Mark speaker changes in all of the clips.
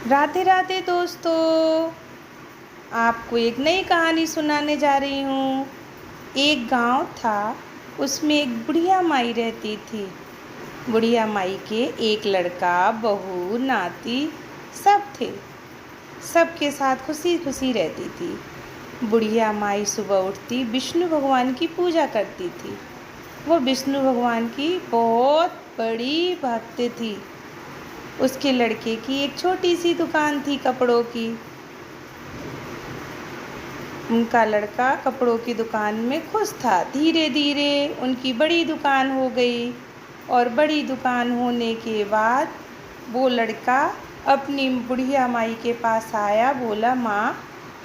Speaker 1: राधे राधे दोस्तों। आपको एक नई कहानी सुनाने जा रही हूँ। एक गांव था, उसमें एक बुढ़िया माई रहती थी। बुढ़िया माई के एक लड़का, बहू, नाती सब थे। सबके साथ खुशी खुशी रहती थी। बुढ़िया माई सुबह उठती विष्णु भगवान की पूजा करती थी। वो विष्णु भगवान की बहुत बड़ी भक्त थी। उसके लड़के की एक छोटी सी दुकान थी कपड़ों की। उनका लड़का कपड़ों की दुकान में खुश था। धीरे धीरे उनकी बड़ी दुकान हो गई और बड़ी दुकान होने के बाद वो लड़का अपनी बुढ़िया माई के पास आया। बोला, माँ,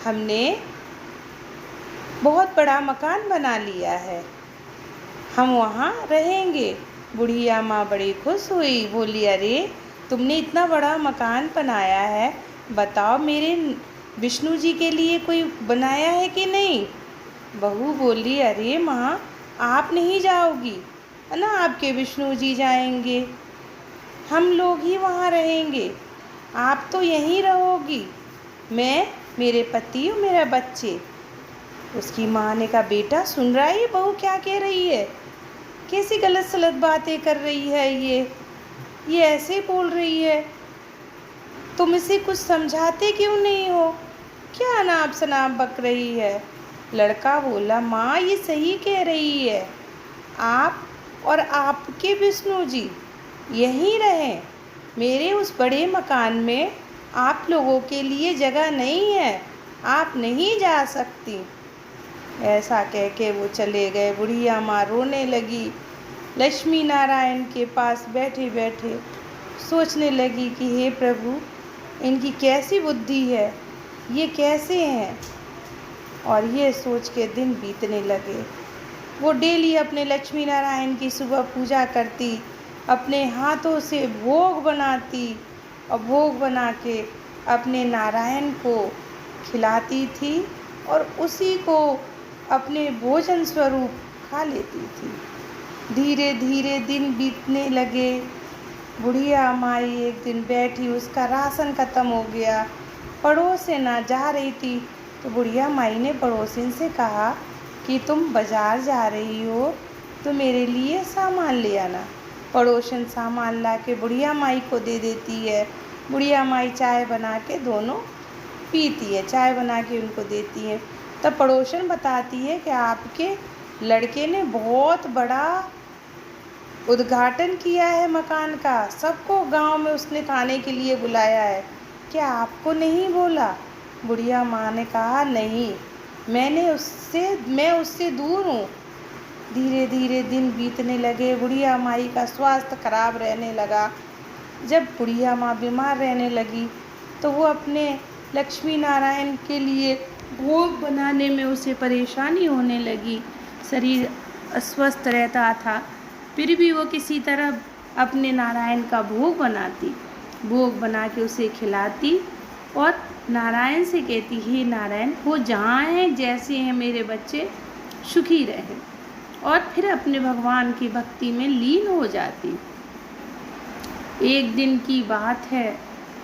Speaker 1: हमने बहुत बड़ा मकान बना लिया है, हम वहाँ रहेंगे। बुढ़िया माँ बड़ी खुश हुई। बोली, अरे, तुमने इतना बड़ा मकान बनाया है, बताओ मेरे विष्णु जी के लिए कोई बनाया है कि नहीं। बहू बोली, अरे माँ, आप नहीं जाओगी, है ना, आपके विष्णु जी जाएंगे, हम लोग ही वहाँ रहेंगे, आप तो यहीं रहोगी, मैं, मेरे पति और मेरा बच्चे। उसकी माँ ने कहा, बेटा सुन रहा है ये बहू क्या कह रही है, कैसी गलत सलत बातें कर रही है, ये ऐसे बोल रही है, तुम इसे कुछ समझाते क्यों नहीं हो, क्या अनाप शनाप बक रही है। लड़का बोला, माँ ये सही कह रही है, आप और आपके विष्णु जी यहीं रहें, मेरे उस बड़े मकान में आप लोगों के लिए जगह नहीं है, आप नहीं जा सकती। ऐसा कह के वो चले गए। बुढ़िया माँ रोने लगी। लक्ष्मी नारायण के पास बैठे बैठे सोचने लगी कि हे प्रभु, इनकी कैसी बुद्धि है, ये कैसे हैं। और ये सोच के दिन बीतने लगे। वो डेली अपने लक्ष्मी नारायण की सुबह पूजा करती, अपने हाथों से भोग बनाती और भोग बना के अपने नारायण को खिलाती थी और उसी को अपने भोजन स्वरूप खा लेती थी। धीरे धीरे दिन बीतने लगे। बुढ़िया माई एक दिन बैठी, उसका राशन ख़त्म हो गया, पड़ोसिन जा रही थी। तो बुढ़िया माई ने पड़ोसिन से कहा कि तुम बाज़ार जा रही हो तो मेरे लिए सामान ले आना। पड़ोसिन सामान ला के बुढ़िया माई को दे देती है। बुढ़िया माई चाय बना के दोनों पीती है, चाय बना के उनको देती है। तब पड़ोसन बताती है कि आपके लड़के ने बहुत बड़ा उद्घाटन किया है मकान का, सबको गांव में उसने खाने के लिए बुलाया है, क्या आपको नहीं बोला। बुढ़िया माँ ने कहा, नहीं, मैं उससे दूर हूँ। धीरे धीरे दिन बीतने लगे। बुढ़िया माई का स्वास्थ्य खराब रहने लगा। जब बुढ़िया माँ बीमार रहने लगी तो वो अपने लक्ष्मी नारायण के लिए भोग बनाने में उसे परेशानी होने लगी। शरीर अस्वस्थ रहता था, फिर भी वो किसी तरह अपने नारायण का भोग बनाती, भोग बना के उसे खिलाती और नारायण से कहती, हे नारायण, वो जहाँ हैं, जैसे हैं मेरे बच्चे, सुखी रहें। और फिर अपने भगवान की भक्ति में लीन हो जाती। एक दिन की बात है,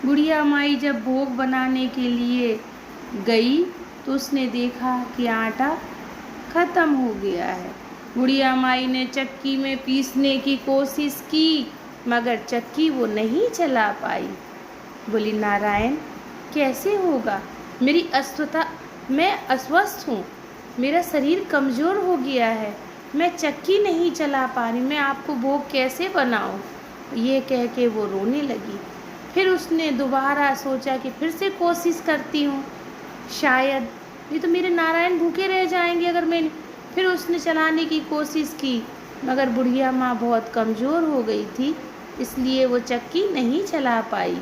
Speaker 1: बुढ़िया माई जब भोग बनाने के लिए गई तो उसने देखा कि आटा ख़त्म हो गया है। बुढ़िया माई ने चक्की में पीसने की कोशिश की, मगर चक्की वो नहीं चला पाई। बोली, नारायण, कैसे होगा, मेरी अस्वस्थता, मैं अस्वस्थ हूँ, मेरा शरीर कमज़ोर हो गया है, मैं चक्की नहीं चला पा रही, मैं आपको भोग कैसे बनाऊँ। ये कह के वो रोने लगी। फिर उसने दोबारा सोचा कि फिर से कोशिश करती हूँ, शायद ये तो मेरे नारायण भूखे रह जाएंगे अगर मैं। फिर उसने चलाने की कोशिश की, मगर बुढ़िया माँ बहुत कमज़ोर हो गई थी, इसलिए वो चक्की नहीं चला पाई।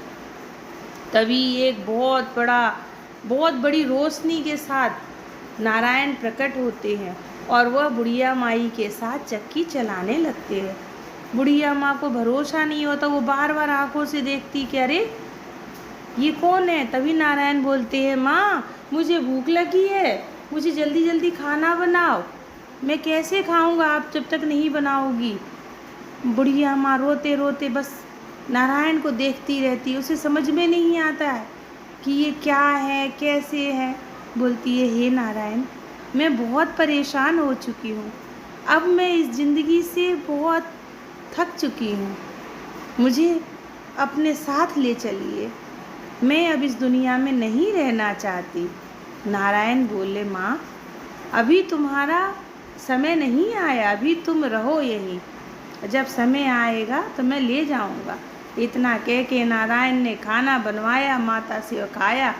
Speaker 1: तभी एक बहुत बड़ी रोशनी के साथ नारायण प्रकट होते हैं और वह बुढ़िया माई के साथ चक्की चलाने लगते हैं। बुढ़िया माँ को भरोसा नहीं होता, वो बार बार आंखों से देखती कि अरे ये कौन है। तभी नारायण बोलते हैं, माँ, मुझे भूख लगी है, मुझे जल्दी जल्दी खाना बनाओ, मैं कैसे खाऊंगा आप जब तक नहीं बनाओगी। बुढ़िया माँ रोते रोते बस नारायण को देखती रहती है, उसे समझ में नहीं आता है कि ये क्या है, कैसे है। बोलती है, हे नारायण, मैं बहुत परेशान हो चुकी हूँ। अब मैं इस ज़िंदगी से बहुत थक चुकी हूँ। मुझे अपने साथ ले चलिए, मैं अब इस दुनिया में नहीं रहना चाहती। नारायण बोले, माँ, अभी तुम्हारा समय नहीं आया, अभी तुम रहो यहीं, जब समय आएगा तो मैं ले जाऊंगा। इतना कह के नारायण ने खाना बनवाया माता से और खाया,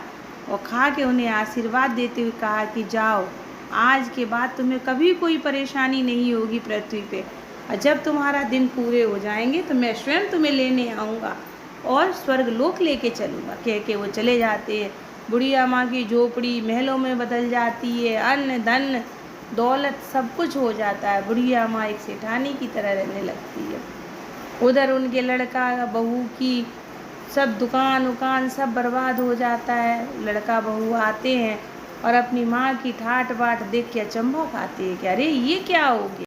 Speaker 1: और खा के उन्हें आशीर्वाद देते हुए कहा कि जाओ, आज के बाद तुम्हें कभी कोई परेशानी नहीं होगी पृथ्वी पे, और जब तुम्हारा दिन पूरे हो जाएंगे तो मैं स्वयं तुम्हें लेने आऊँगा और स्वर्गलोक लेके चलूँगा। कह के वो चले जाते हैं। बुढ़िया माँ की झोपड़ी महलों में बदल जाती है, अन्न धन दौलत सब कुछ हो जाता है। बुढ़िया माँ एक सेठानी की तरह रहने लगती है। उधर उनके लड़का बहू की सब दुकान उकान सब बर्बाद हो जाता है। लड़का बहू आते हैं और अपनी माँ की ठाट बाट देख के अचंभा खाते हैं कि अरे ये क्या हो गया।